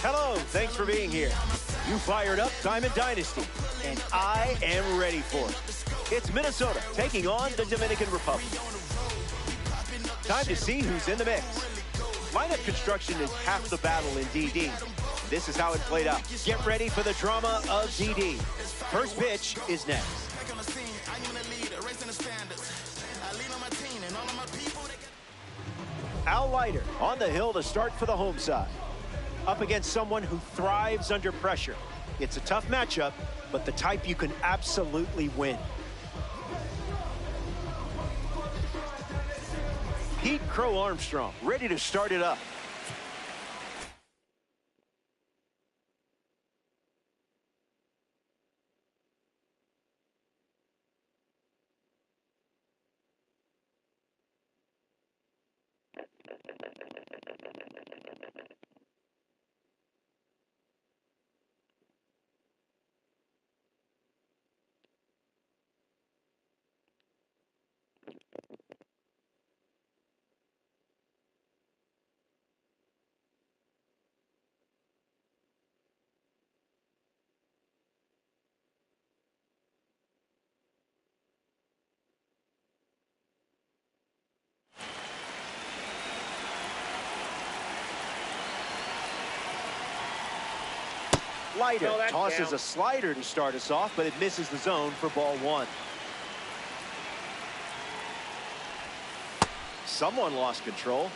Hello, thanks for being here. You fired up Diamond Dynasty, and I am ready for it. It's Minnesota taking on the Dominican Republic. Time to see who's in the mix. Lineup construction is half the battle in DD. This is how it played out. Get ready for the drama of DD. First pitch is next. Al Leiter on the hill to start for the home side. Up against someone who thrives under pressure. It's a tough matchup, but the type you can absolutely win. Pete Crow Armstrong ready to start it up. Leiter tosses a slider to start us off, but it misses the zone for ball one. Someone lost control.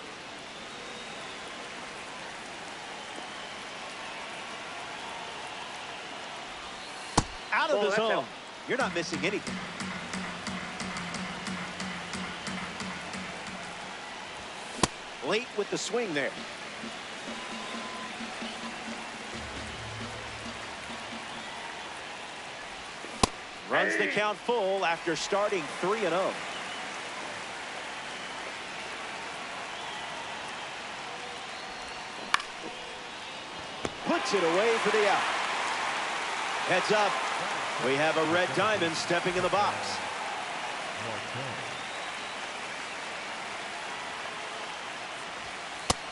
Out of the zone. You're not missing anything. Late with the swing there. Runs the count full after starting 3-0. Puts it away for the out. Heads up. We have a red diamond stepping in the box.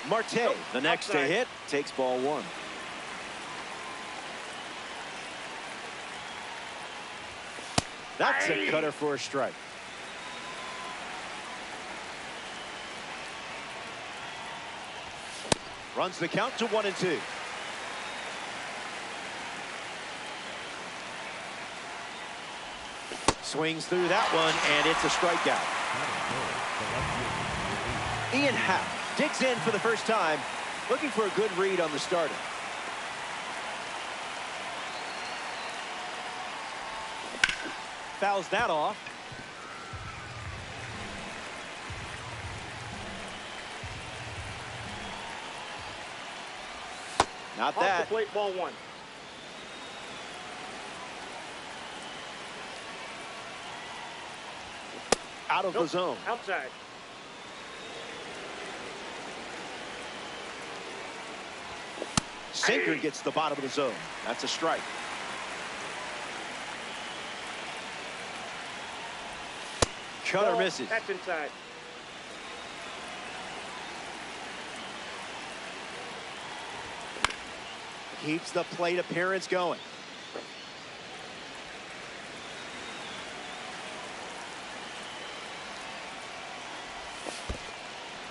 Marte, the next to hit, takes ball one. That's a cutter for a strike. Runs the count to 1-2. Swings through that one, and it's a strikeout. Ian Happ digs in for the first time, looking for a good read on the starter. Fouls that off. Not that. Off the plate, ball one. Out of the zone. Outside. Sinker gets the bottom of the zone. That's a strike. Cutter misses. That's inside. Keeps the plate appearance going.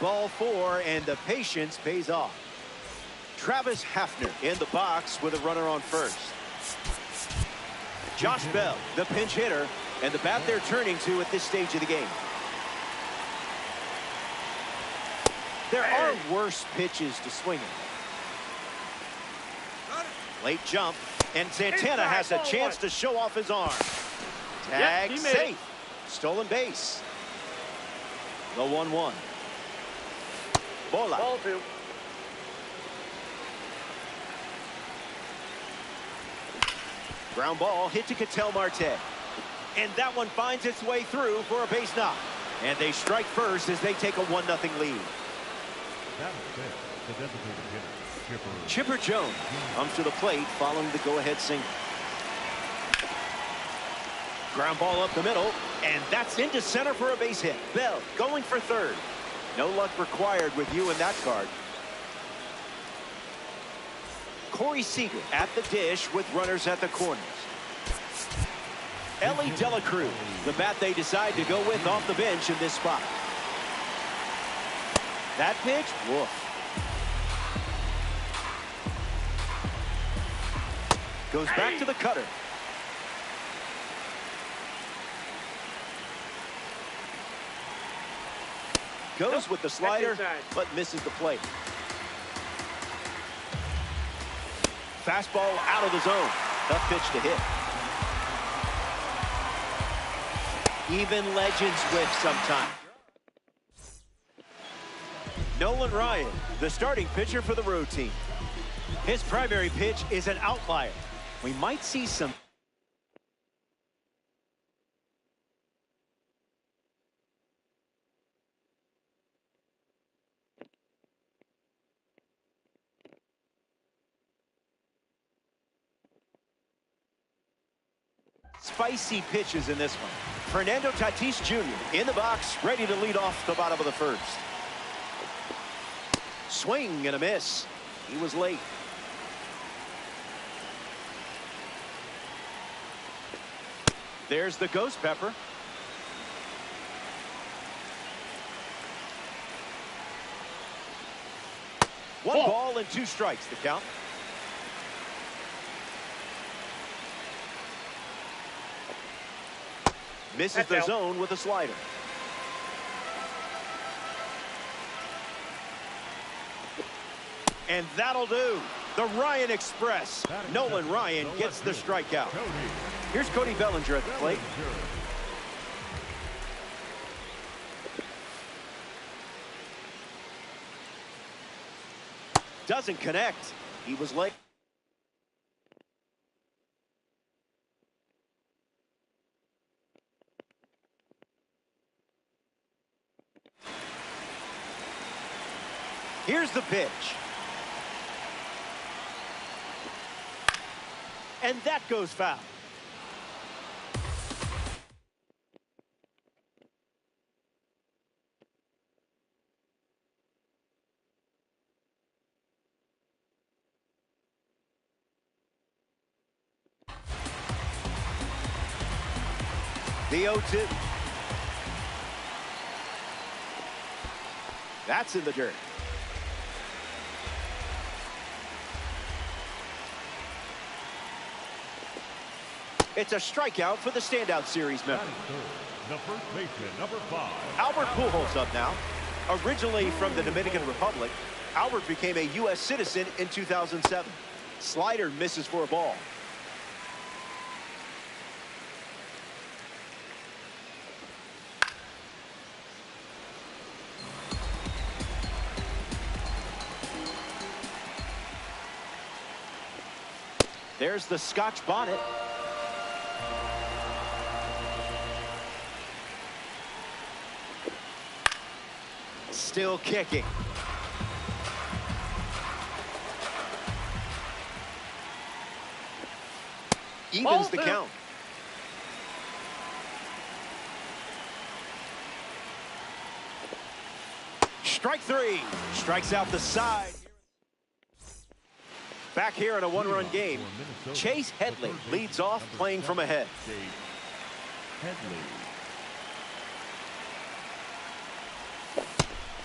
Ball four, and the patience pays off. Travis Hafner in the box with a runner on first. Josh Bell, the pinch hitter, and the bat they're turning to at this stage of the game. There are worse pitches to swing at. Late jump, and Santana has a chance to show off his arm. Tag safe. Stolen base. The 1-1. Bola. Ball two. Ground ball hit to Ketel Marte. And that one finds its way through for a base knock. And they strike first as they take a 1-0 lead. Chipper Jones comes to the plate following the go-ahead single. Ground ball up the middle, and that's into center for a base hit. Bell going for third. No luck required with you in that card. Corey Seager at the dish with runners at the corners. Ellie Dela Cruz, the bat they decide to go with off the bench in this spot. That pitch, woof. Goes back to the cutter. Goes with the slider, but misses the plate. Fastball out of the zone. Tough pitch to hit. Even legends whiff sometime. Nolan Ryan, the starting pitcher for the road team. His primary pitch is an outlier. We might see some spicy pitches in this one. Fernando Tatis Jr. in the box, ready to lead off the bottom of the first. Swing and a miss. He was late. There's the ghost pepper. One ball and 2 strikes, the count. Misses the zone with a slider. And that'll do. The Ryan Express. Nolan Ryan gets the strikeout. Here's Cody Bellinger at the plate. Doesn't connect. He was late. Here's the pitch. And that goes foul. The 0-2. That's in the dirt. It's a strikeout for the standout series member. The first baseman, number 5. Albert Pujols up now. Originally from the Dominican Republic, Albert became a U.S. citizen in 2007. Slider misses for a ball. There's the Scotch bonnet. Still kicking. Evens the count. Strike 3. Strikes out the side. Back here in a one-run game, Chase Headley leads off playing from ahead.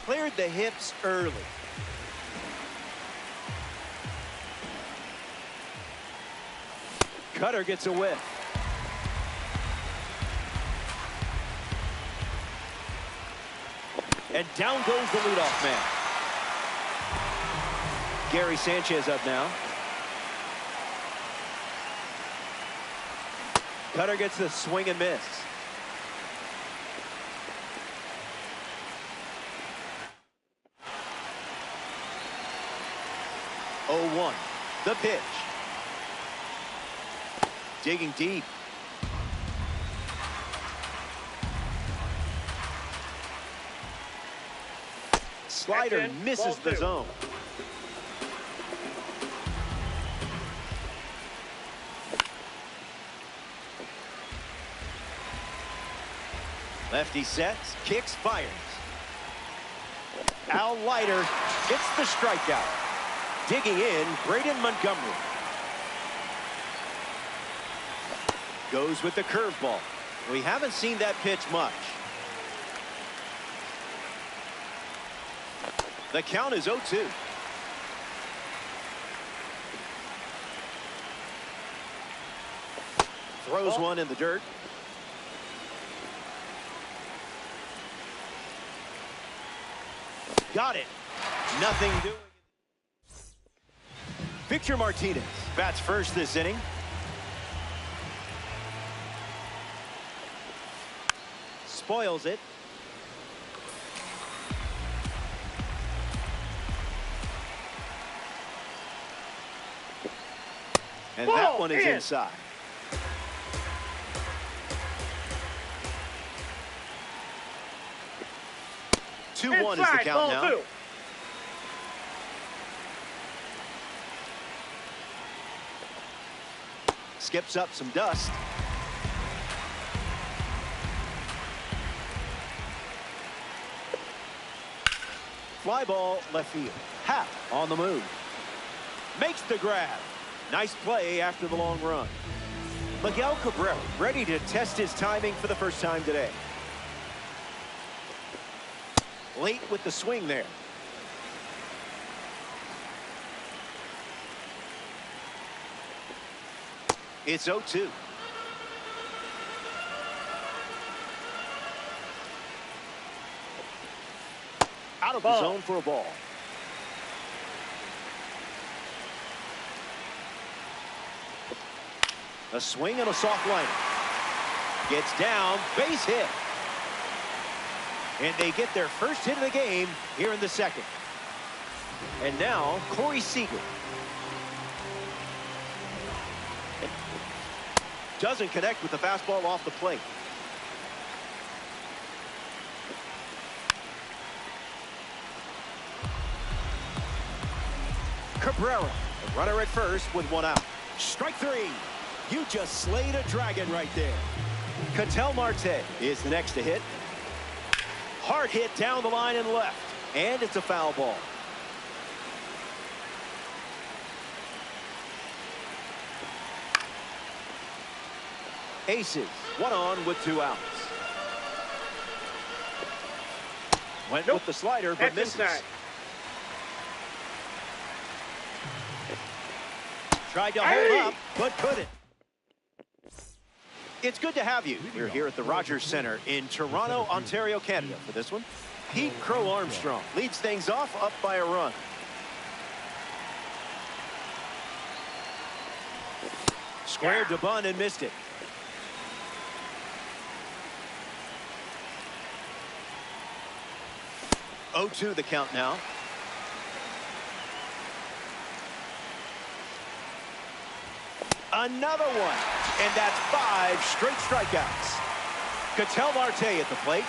Cleared the hips early. Cutter gets a whiff. And down goes the leadoff man. Gary Sanchez up now. Cutter gets the swing and miss. Oh, 1. The pitch. Digging deep. Slider misses the zone. Lefty sets, kicks, fires. Al Leiter gets the strikeout. Digging in, Braden Montgomery. Goes with the curveball. We haven't seen that pitch much. The count is 0-2. Throws one in the dirt. Got it. Nothing doing. Victor Martinez bats first this inning. Spoils it. And that one is inside. Inside, 2-1 is the count now. 2. Skips up some dust. Fly ball left field. Happ on the move. Makes the grab. Nice play after the long run. Miguel Cabrera ready to test his timing for the first time today. Late with the swing there. It's 0-2. Out of the zone for a ball. A swing and a soft liner. Gets down, base hit. And they get their first hit of the game here in the second. And now, Corey Seager. Doesn't connect with the fastball off the plate. Cabrera, the runner at first with one out. Strike three. You just slayed a dragon right there. Ketel Marte is the next to hit. Hard hit down the line and left. And it's a foul ball. Aces, one on with 2 outs. Went with the slider, but misses. Inside. Tried to hold up, but couldn't. It's good to have you. We're here at the Rogers Center in Toronto, Ontario, Canada for this one. Pete Crow Armstrong leads things off up by a run. Squared to bunt and missed it. Oh, 0-2 the count now. Another one, and that's 5 straight strikeouts. Ketel Marte at the plate.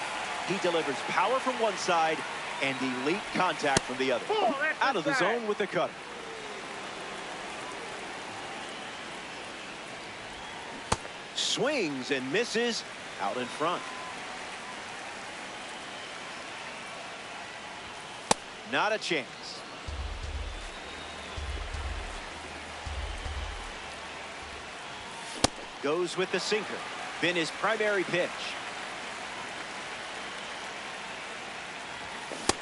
He delivers power from one side and elite contact from the other. Out of the zone with the cutter. Swings and misses out in front. Not a chance. Goes with the sinker. Been his primary pitch.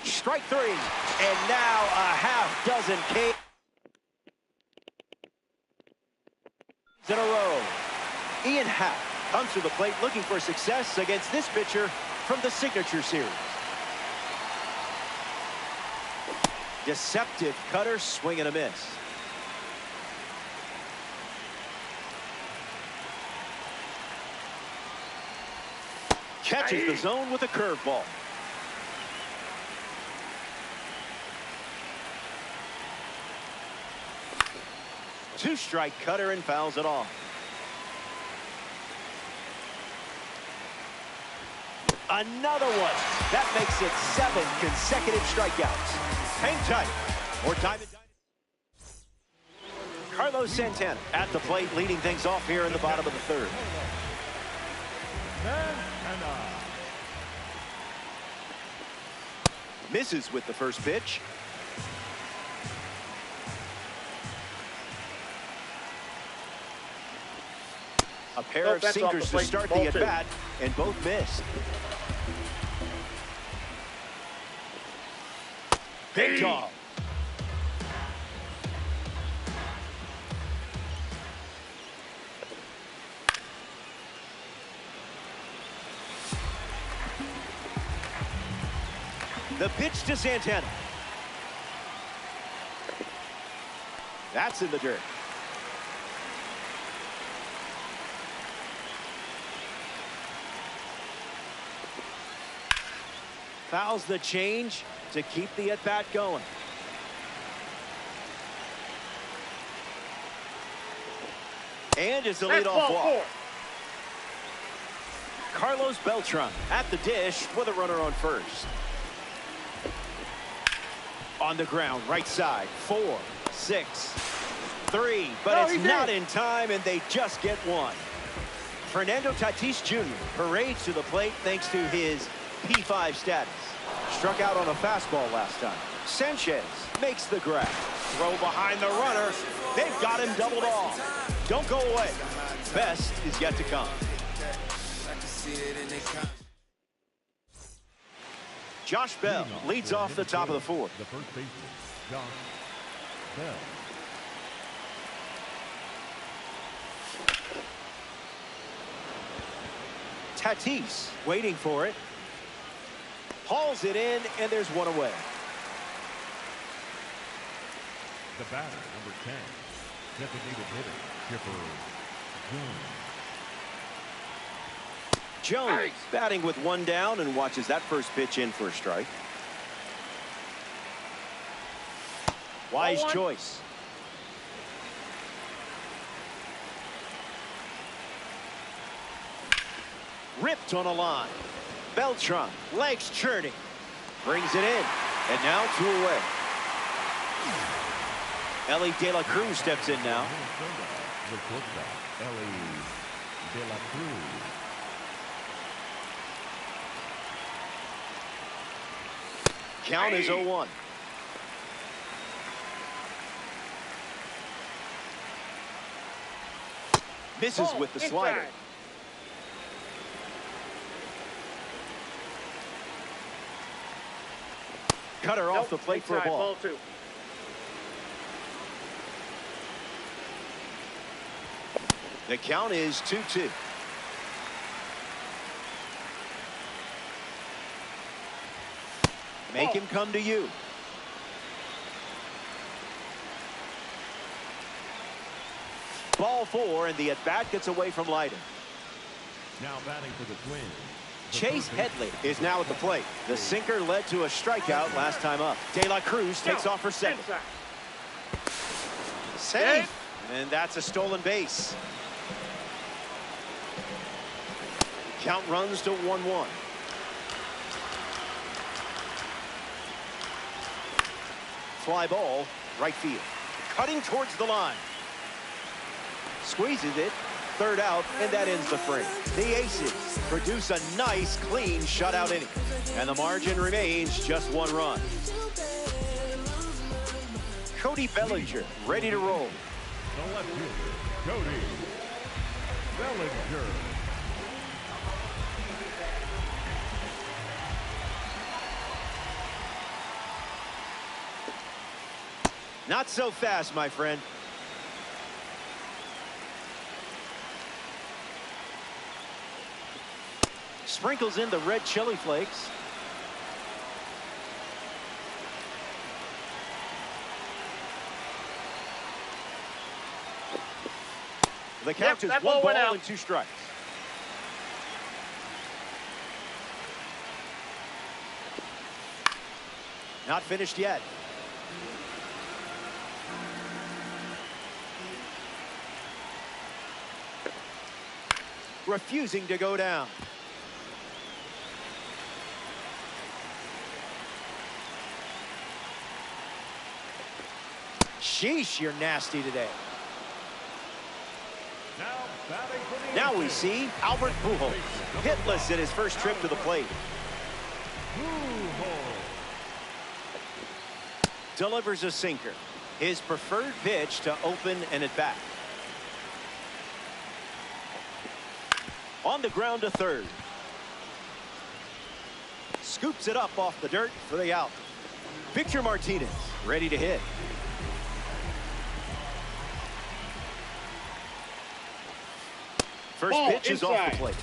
Strike 3. And now a half dozen Ks in a row. Ian Happ comes to the plate looking for success against this pitcher from the Signature Series. Deceptive cutter, swing and a miss. Catches the zone with a curveball. Two-strike cutter and fouls it off. Another one. That makes it 7 consecutive strikeouts. Hang tight. More time. Carlos Santana at the plate, leading things off here in the bottom of the third. Misses with the first pitch. A pair of sinkers to start the at-bat, and both missed. Big dog. The pitch to Santana. That's in the dirt. Fouls the change to keep the at-bat going. And it's the leadoff walk. Carlos Beltran at the dish with a runner on first. On the ground, right side, 4, 6, 3, but it's not in time, and they just get one. Fernando Tatis Jr. parades to the plate thanks to his P5 status. Struck out on a fastball last time. Sanchez makes the grab. Throw behind the runner. They've got him doubled off. Don't go away. Best is yet to come. Josh Bell leads off the top of the fourth. The first baseman, Josh Bell. Tatis waiting for it. Hauls it in, and there's one away. The batter, number 10, designated hitter, Chipper Jones. Jones batting with one down and watches that first pitch in for a strike. Wise choice. Ripped on a line. Beltran, legs churning. Brings it in. And now 2 away. Ellie De La Cruz steps in now. Count is 0-1. Misses with the slider. Cutter off the plate for a ball. The count is 2-2. Make him come to you. Ball 4, and the at-bat gets away from Leiden. Now batting for the Twins. Chase Headley is now at the plate. The sinker led to a strikeout last time up. De La Cruz takes off for second. Safe. And that's a stolen base. Count runs to 1-1. Fly ball, right field. Cutting towards the line. Squeezes it. Third out, and that ends the frame. The Aces produce a nice, clean shutout inning. And the margin remains just 1 run. Cody Bellinger ready to roll. The left fielder, Cody Bellinger. Not so fast, my friend. Sprinkles in the red chili flakes. The count is 1 ball and 2 strikes. Not finished yet. Refusing to go down. Sheesh, you're nasty today. Now we see Albert Pujols, hitless in his first trip to the plate. Delivers a sinker. His preferred pitch to open an at-bat. On the ground to third. Scoops it up off the dirt for the out. Victor Martinez ready to hit. First Ball pitch is off the plate.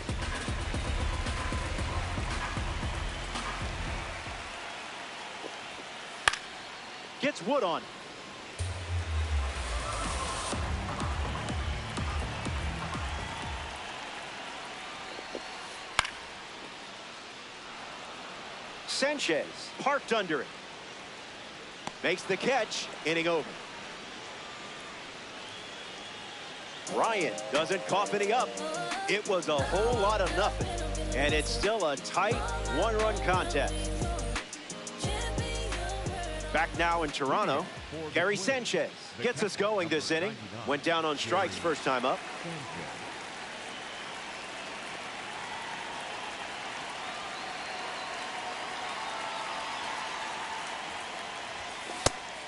Gets wood on. Sanchez parked under it. Makes the catch, inning over. Ryan doesn't cough any up. It was a whole lot of nothing. And it's still a tight one-run contest. Back now in Toronto, Gary Sanchez gets us going this inning. Went down on strikes first time up.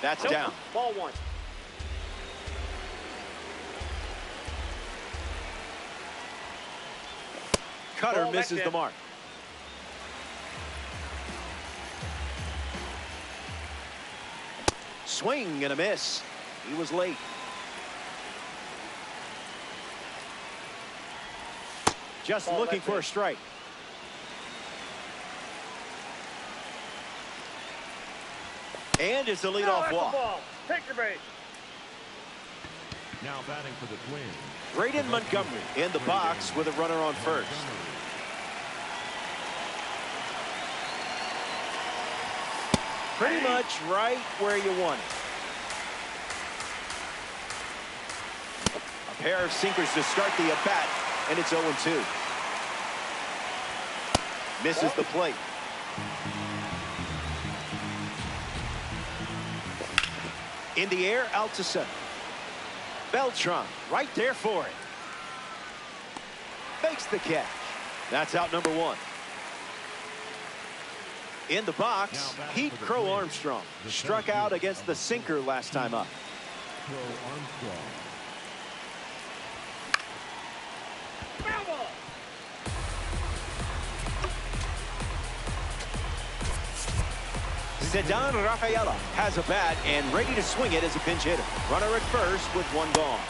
That's down. Ball one. Cutter Ball misses the mark. Swing and a miss. He was late. Just Ball looking for a strike. And it's a leadoff walk. Ball. Take your base. Now batting for the Twins. Braden Montgomery in the box with a runner on first. Pretty much right where you want it. A pair of sinkers to start the at-bat, and it's 0-2. Misses the plate. In the air, out to center. Beltran right there for it. Makes the catch. That's out number one. In the box, Pete Crow Armstrong struck out against the sinker last time up. Crow Armstrong. Ceddanne Rafaela has a bat and ready to swing it as a pinch hitter. Runner at first with one gone.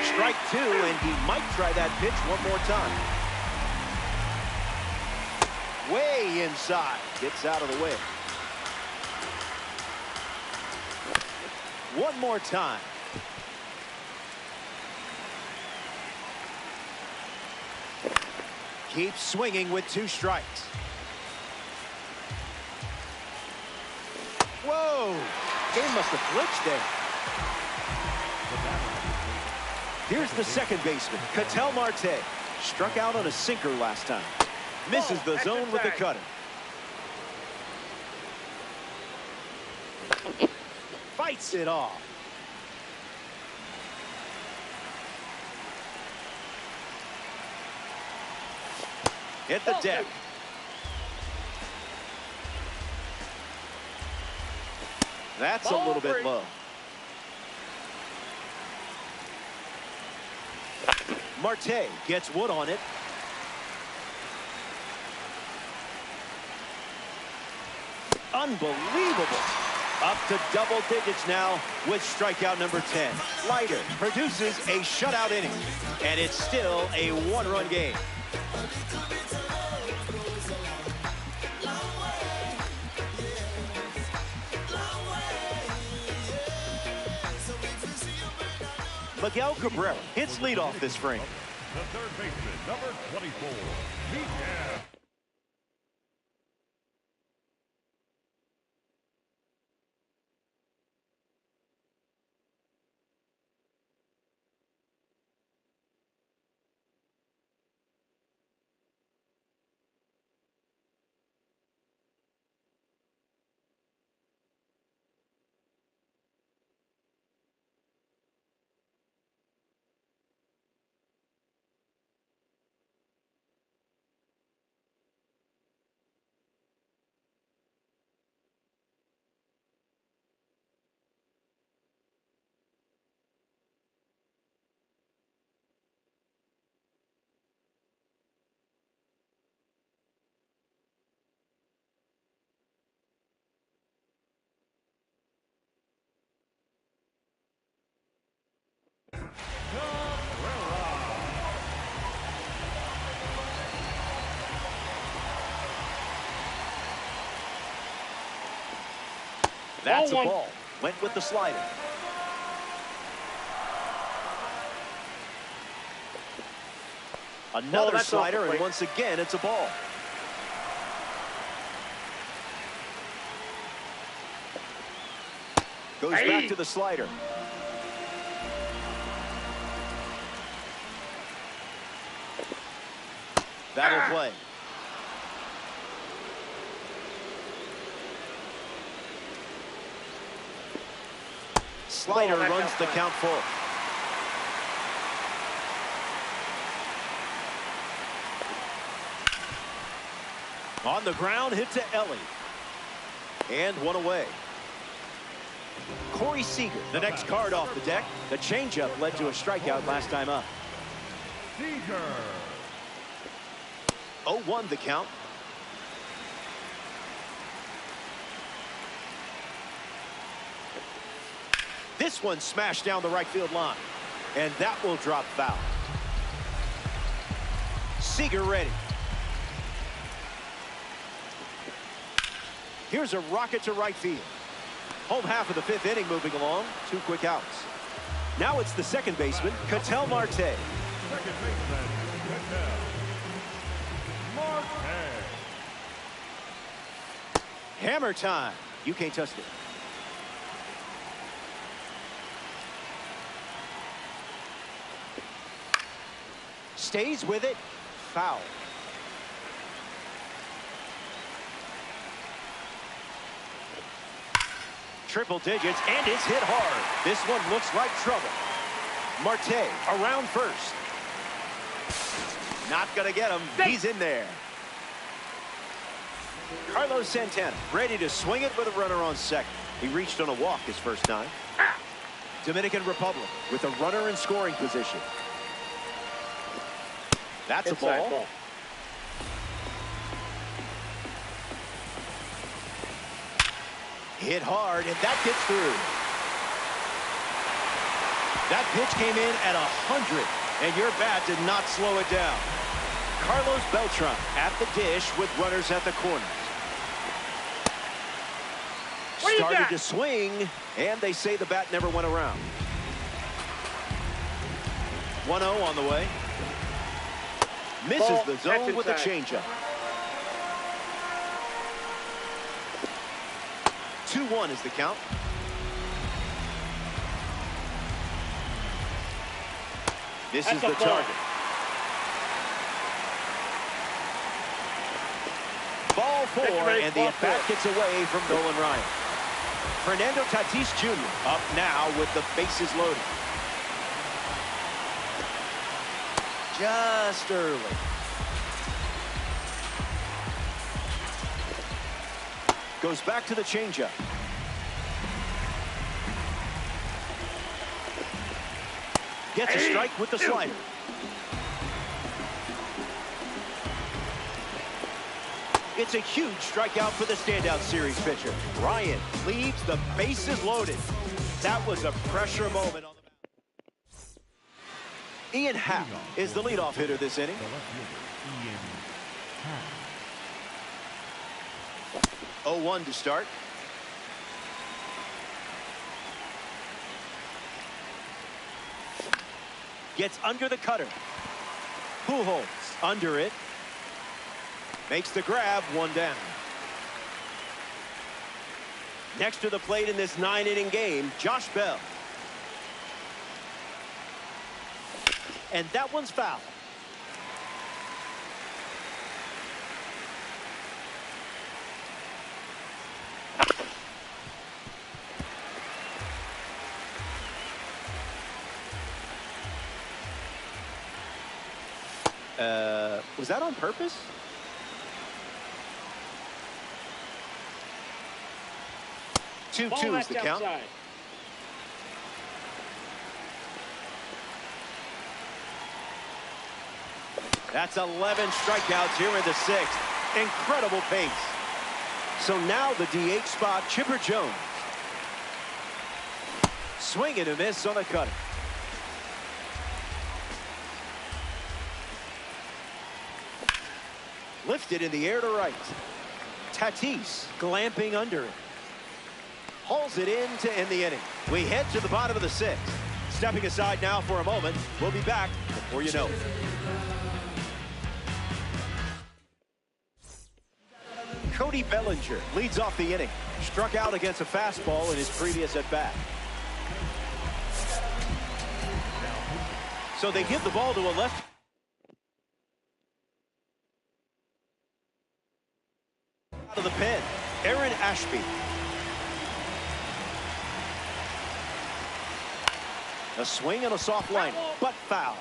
Strike two, and he might try that pitch one more time. Way inside. Gets out of the way. One more time. Keeps swinging with two strikes. Whoa! Game must have glitched there. Here's the second baseman, Ketel Marte. Struck out on a sinker last time. Misses the zone with the cutter. Fights it off. Hit the deck. That's a little bit low. Marte gets wood on it. Unbelievable. Up to double digits now with strikeout number 10. Leiter produces a shutout inning, and it's still a one-run game. Miguel Cabrera hits leadoff this frame. The third baseman, number 24, Miguel. That's a ball. Went with the slider. Another slider, and once again, it's a ball. Goes back to the slider. That'll play. Slider runs the count full. On the ground, hit to Ellie. And one away. Corey Seager, the next card off the deck. The changeup led to a strikeout last time up. Seager. 0-1 the count. This one smashed down the right field line. And that will drop foul. Seager ready. Here's a rocket to right field. Home half of the fifth inning moving along. 2 quick outs. Now it's the second baseman, Ketel Marte. Second baseman, Ketel Marte. Hammer time. You can't touch it. Stays with it. Foul. Triple digits, and it's hit hard. This one looks like trouble. Marte around first. Not gonna get him. He's in there. Carlos Santana ready to swing it with a runner on second. He reached on a walk his first time. Dominican Republic with a runner in scoring position. That's a ball. Hit hard, and that gets through. That pitch came in at 100, and your bat did not slow it down. Carlos Beltran at the dish with runners at the corners. Started to swing, and they say the bat never went around. 1-0 on the way. Misses the zone with a changeup. 2-1 is the count. This is the target. Ball 4, and the at-bat gets away from Nolan Ryan. Fernando Tatis Jr. up now with the bases loaded. Just early. Goes back to the changeup. Gets a strike with the slider. It's a huge strikeout for the standout series pitcher. Ryan leaves the bases loaded. That was a pressure moment on the mound. Ian Happ is the leadoff hitter this inning. 0-1 to start. Gets under the cutter. Pujols under it. Makes the grab, 1 down. Next to the plate in this 9-inning game, Josh Bell. And that one's foul. Was that on purpose? Two is the count. That's 11 strikeouts here in the 6th. Incredible pace. So now the DH spot, Chipper Jones. Swing and a miss on the cutter. Lifted in the air to right. Tatis glamping under it. Hauls it in to end the inning. We head to the bottom of the sixth. Stepping aside now for a moment. We'll be back before you know it. Cody Bellinger leads off the inning. Struck out against a fastball in his previous at-bat. So they give the ball to a left. Out of the pen, Aaron Ashby. A swing and a soft line, but foul.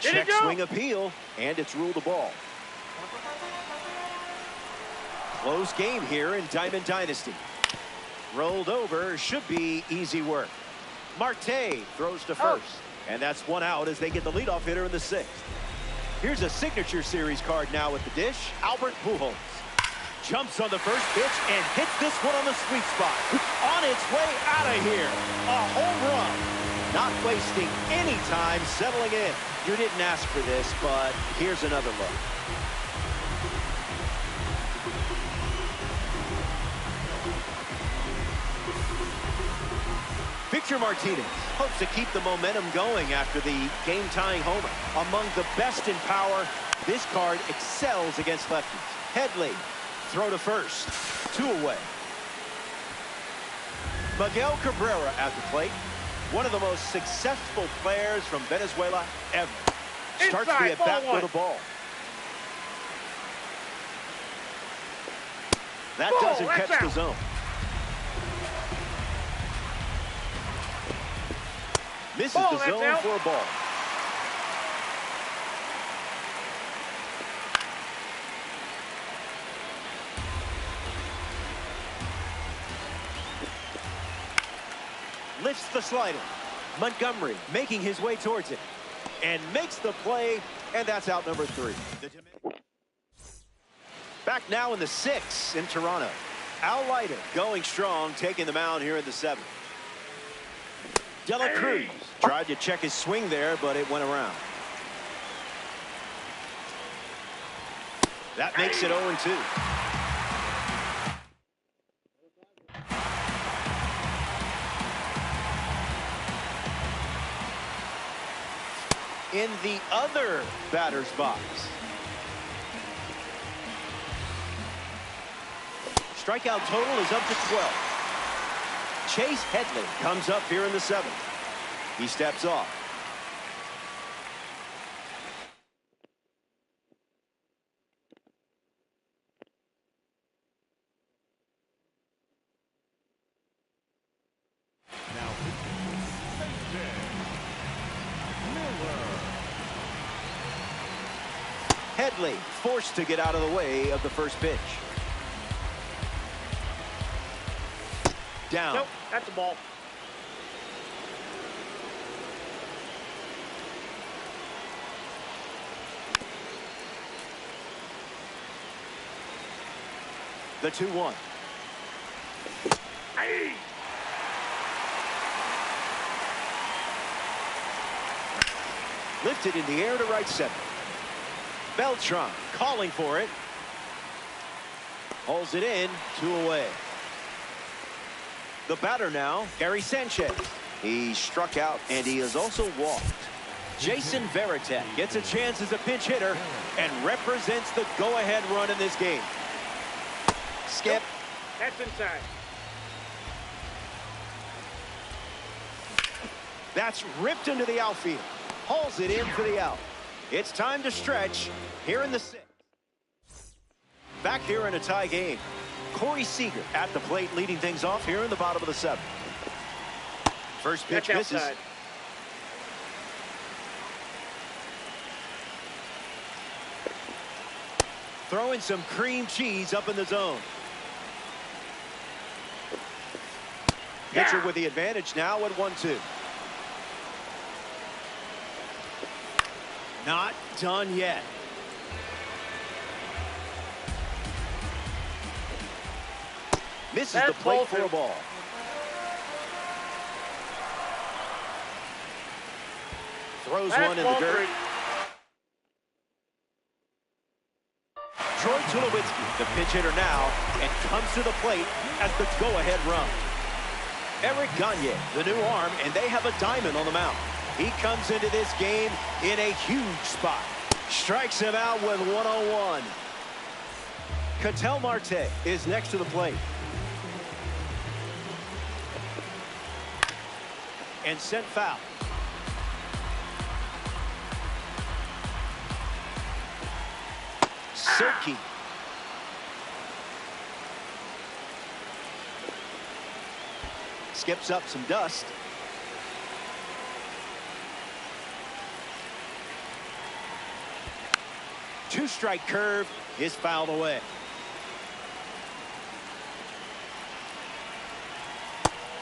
Check swing appeal, and it's ruled a ball. Close game here in Diamond Dynasty. Rolled over, should be easy work. Marte throws to first, and that's one out as they get the leadoff hitter in the sixth. Here's a signature series card now at the dish. Albert Pujols jumps on the first pitch and hits this one on the sweet spot. On its way out of here, a home run. Not wasting any time settling in. You didn't ask for this, but here's another look. Victor Martinez hopes to keep the momentum going after the game-tying homer. Among the best in power, this card excels against lefties. Headley, throw to first, 2 away. Miguel Cabrera at the plate. One of the most successful players from Venezuela ever. Starts the at-bat with a ball. That doesn't catch the zone. Misses the zone for a ball. Lifts the slider. Montgomery making his way towards it. And makes the play, and that's out number 3. Back now in the 6th in Toronto. Al Leiter going strong, taking the mound here in the 7th. De La Cruz tried to check his swing there, but it went around. That makes it 0-2. In the other batter's box. Strikeout total is up to 12. Chase Headley comes up here in the 7th. He steps off. Now, Headley forced to get out of the way of the first pitch. Down. Nope, that's a ball. The 2-1. Hey. Lifted in the air to right center. Beltran calling for it. Holds it in, 2 away. The batter now, Gary Sanchez. He struck out, and he has also walked. Jason Varitek gets a chance as a pinch hitter and represents the go-ahead run in this game. Skip. That's inside. That's ripped into the outfield. Hauls it in for the out. It's time to stretch here in the 6th. Back here in a tie game. Corey Seager at the plate leading things off here in the bottom of the 7th. First pitch misses. Outside. Throwing some cream cheese up in the zone. Pitcher with the advantage now at 1-2. Not done yet. Misses the plate for a ball. Throws one in the dirt. Troy Tulowitzki, the pinch hitter now, and comes to the plate as the go-ahead run. Eric Gagne, the new arm, and they have a diamond on the mound. He comes into this game in a huge spot. Strikes him out with 1-0-1. Ketel Marte is next to the plate. And sent foul. Silky. Skips up some dust. Two-strike curve is fouled away.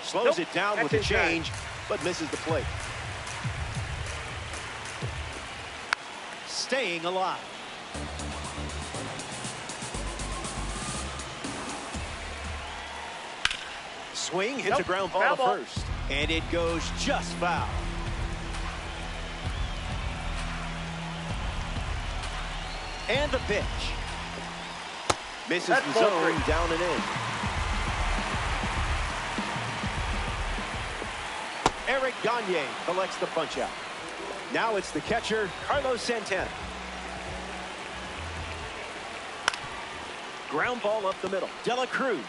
Slows it down with a change, but misses the plate. Staying alive. Swing hits a ground ball to first, and it goes just foul. And the pitch. Misses the zone, down and in. Eric Gagne collects the punch out. Now it's the catcher, Carlos Santana. Ground ball up the middle. De La Cruz.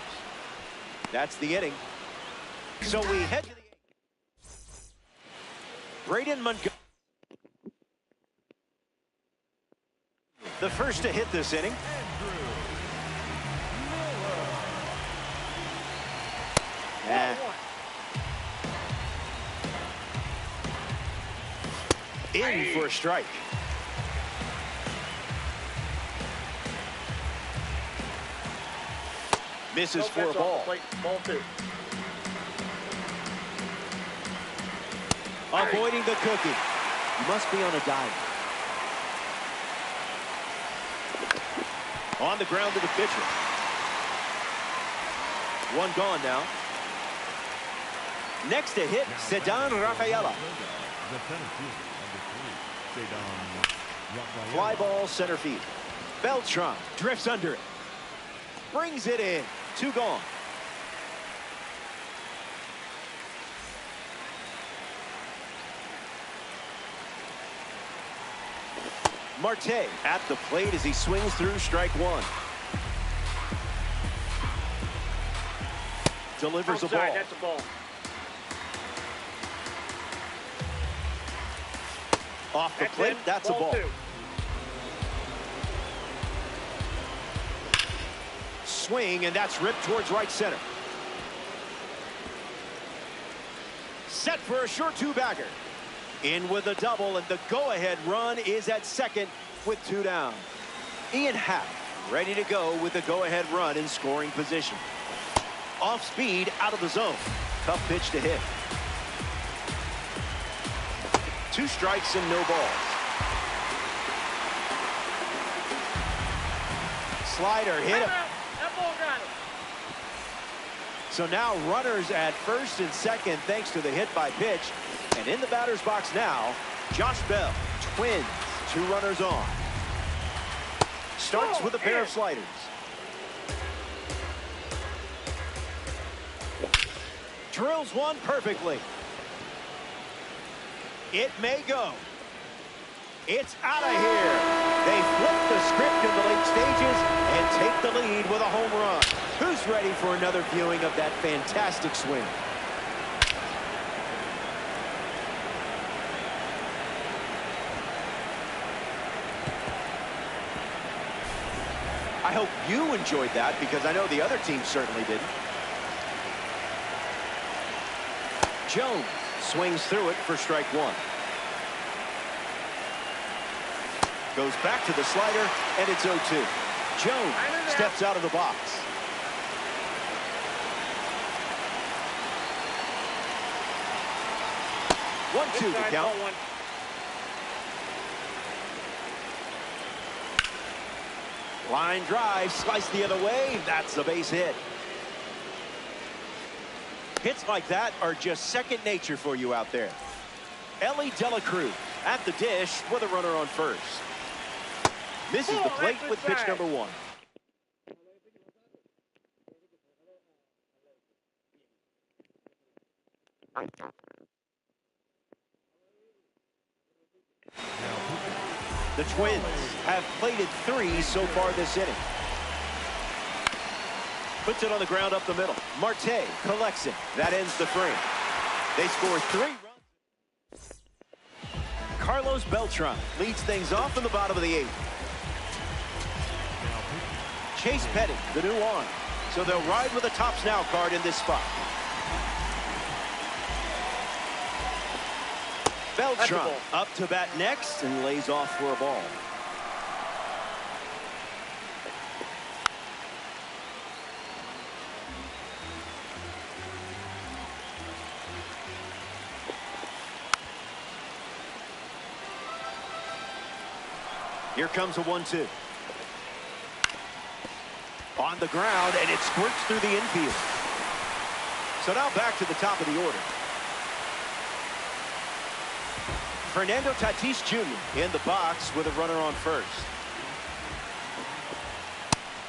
That's the inning. So we head to the eighth. Braden Montgomery. The first to hit this inning. In for a strike. Misses for a ball. Ball two. Avoiding the cookie. You must be on a diet. On the ground to the pitcher. One gone now. Next to hit, Sedan Rafaela. Fly ball center field. Beltran drifts under it. Brings it in. Two gone. Marte at the plate as he swings through strike one. Delivers a ball. That's a ball. Off the plate, that's a ball. Two. Swing, and that's ripped towards right center. Set for a short two-bagger. In with a double, and the go-ahead run is at second with two down. Ian Happ ready to go with the go-ahead run in scoring position. Off speed, out of the zone. Tough pitch to hit. Two strikes and no balls. Slider hit him. That ball got him. So now runners at first and second thanks to the hit by pitch. And in the batter's box now, Josh Bell. Twins, two runners on. Starts with a pair of sliders. Drills one perfectly. It may go. It's out of here. They flip the script in the late stages and take the lead with a home run. Who's ready for another viewing of that fantastic swing? I hope you enjoyed that, because I know the other team certainly didn't. Jones swings through it for strike one. Goes back to the slider, and it's 0-2. Jones steps out of the box. One-two to count. Line drive, slice the other way. That's the base hit. Hits like that are just second nature for you out there. Ellie De La Cruz At the dish with a runner on first. Misses the plate with pitch number 1. The Twins have plated 3 so far this inning. Puts it on the ground up the middle. Marte collects it. That ends the frame. They score 3 runs. Carlos Beltran leads things off in the bottom of the 8th. Chase Petty, the new arm. So they'll ride with a tops now card in this spot. Beltran up to bat next and lays off for a ball. Here comes a 1-2. On the ground, and it squirts through the infield. So now back to the top of the order. Fernando Tatis Jr. in the box with a runner on first.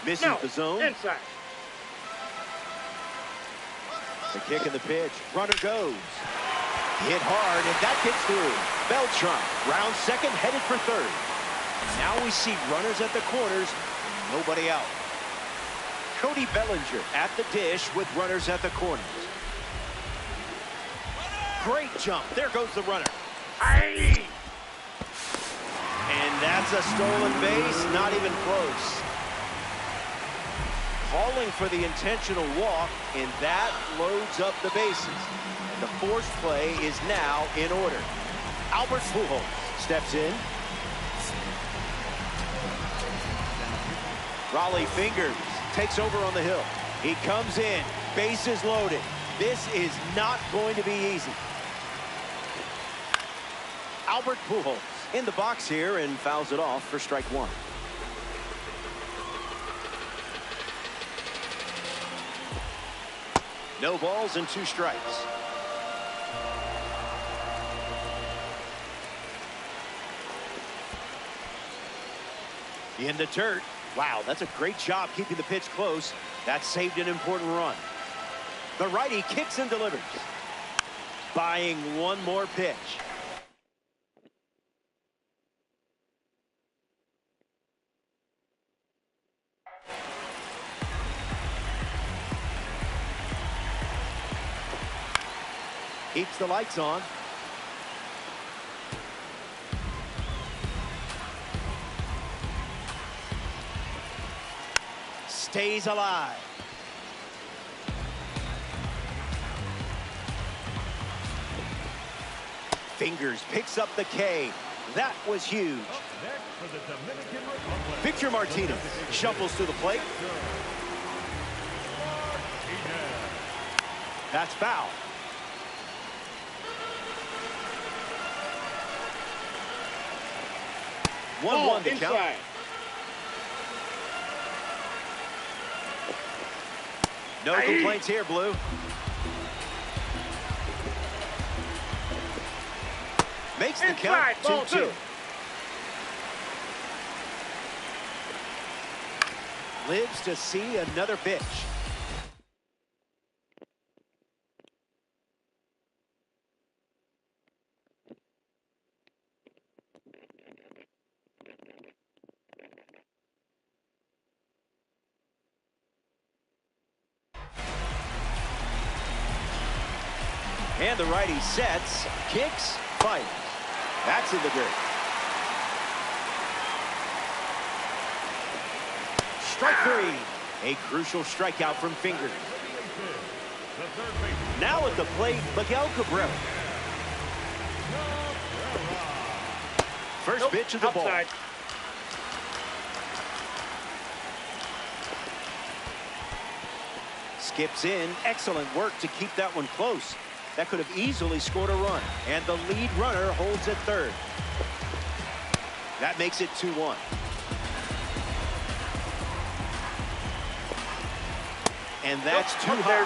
Misses the zone. Inside. The kick and the pitch. Runner goes. Hit hard, and that gets through. Beltran, round second, headed for third. Now we see runners at the corners, nobody out. Cody Bellinger at the dish with runners at the corners. Great jump. There goes the runner. And that's a stolen base, not even close. Calling for the intentional walk, and that loads up the bases. And the forced play is now in order. Albert Pujols steps in. Raleigh Fingers takes over on the hill. He comes in, bases loaded. This is not going to be easy. Albert Pujols in the box here and fouls it off for strike 1. No balls and 2 strikes. In the dirt. Wow, that's a great job keeping the pitch close. That saved an important run. The righty kicks and delivers. Buying one more pitch. Keeps the lights on. Stays alive. Fingers picks up the K. That was huge. Victor Martinez shuffles to the plate. That's foul. One to count. No complaints here, Blue. Makes the count 2-2. Lives to see another pitch. And the righty sets, kicks, fires. That's in the dirt. Strike 3. A crucial strikeout from Fingers. Now at the plate, Miguel Cabrera. First pitch of the ball. Skips in. Excellent work to keep that one close. That could have easily scored a run. And the lead runner holds at third. That makes it 2-1. And that's too high.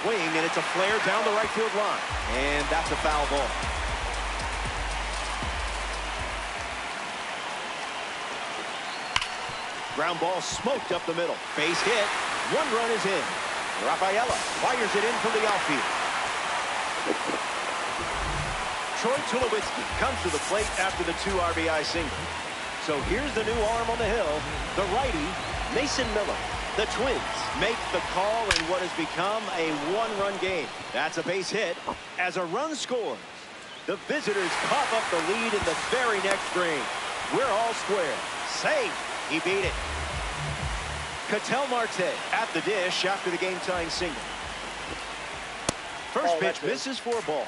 swing, and it's a flare down the right field line. And that's a foul ball. Ground ball smoked up the middle. Base hit. One run is in. Rafaela fires it in from the outfield. Troy Tulowitzki comes to the plate after the 2 RBI single. So here's the new arm on the hill, the righty, Mason Miller. The Twins make the call in what has become a 1-run game. That's a base hit. As a run scores, the visitors cough up the lead in the very next frame. We're all square. Safe. He beat it. Ketel Marte at the dish after the game-tying single. First pitch misses for a ball.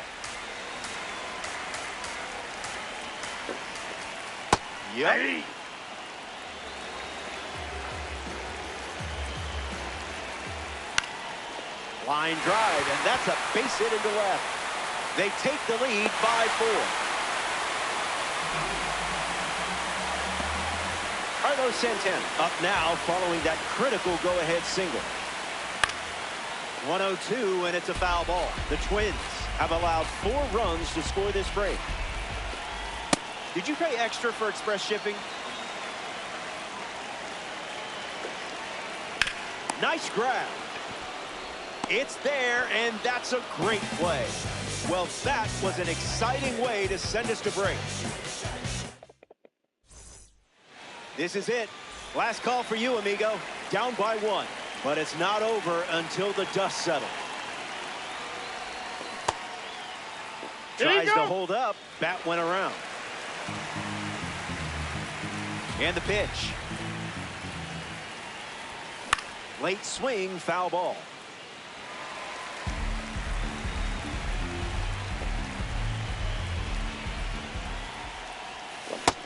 Yep. Hey. Line drive, and that's a base hit into left. They take the lead 5-4. Carlos Santana up now following that critical go-ahead single. 1-0-2, and it's a foul ball. The Twins have allowed 4 runs to score this frame. Did you pay extra for express shipping? Nice grab. It's there, and that's a great play. Well, that was an exciting way to send us to break. This is it. Last call for you, amigo. Down by 1. But it's not over until the dust settles. Tries to hold up. Bat went around. And the pitch. Late swing, foul ball.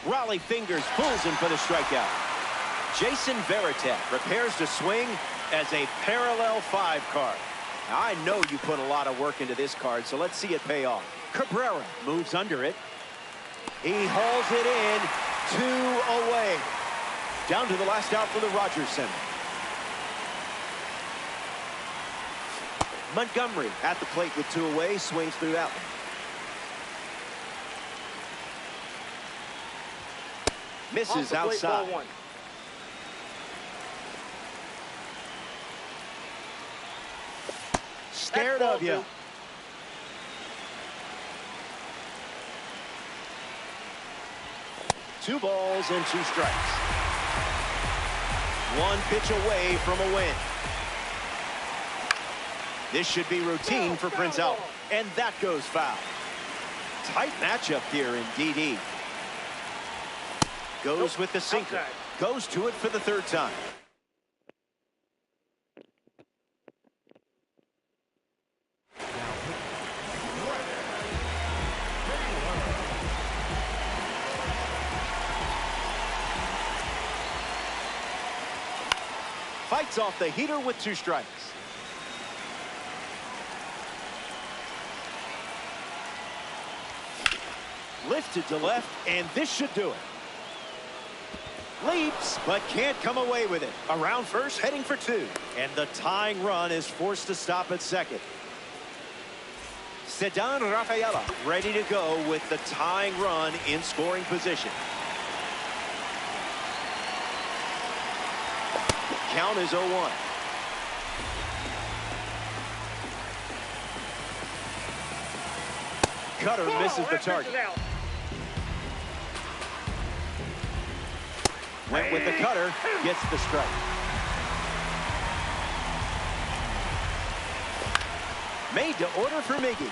Raleigh fingers pulls him for the strikeout. Jason Varitek prepares to swing as a parallel 5 card. Now, I know you put a lot of work into this card, so let's see it pay off. Cabrera moves under it. He hauls it in, 2 away. Down to the last out for the Rogers Center. Montgomery at the plate with 2 away, swings through that one. Misses outside. Scared of you. Two balls and 2 strikes. 1 pitch away from a win. This should be routine for Prince Albert. And that goes foul. Tight matchup here in DD. Goes with the sinker. Goes to it for the 3rd time. Fights off the heater with 2 strikes. Lifted to left, and this should do it. Leaps, but can't come away with it. Around first, heading for 2. And the tying run is forced to stop at second. Ceddanne Rafaela ready to go with the tying run in scoring position. Count is 0-1. Cutter misses the target. Went with the cutter, gets the strike. Made to order for Miggy.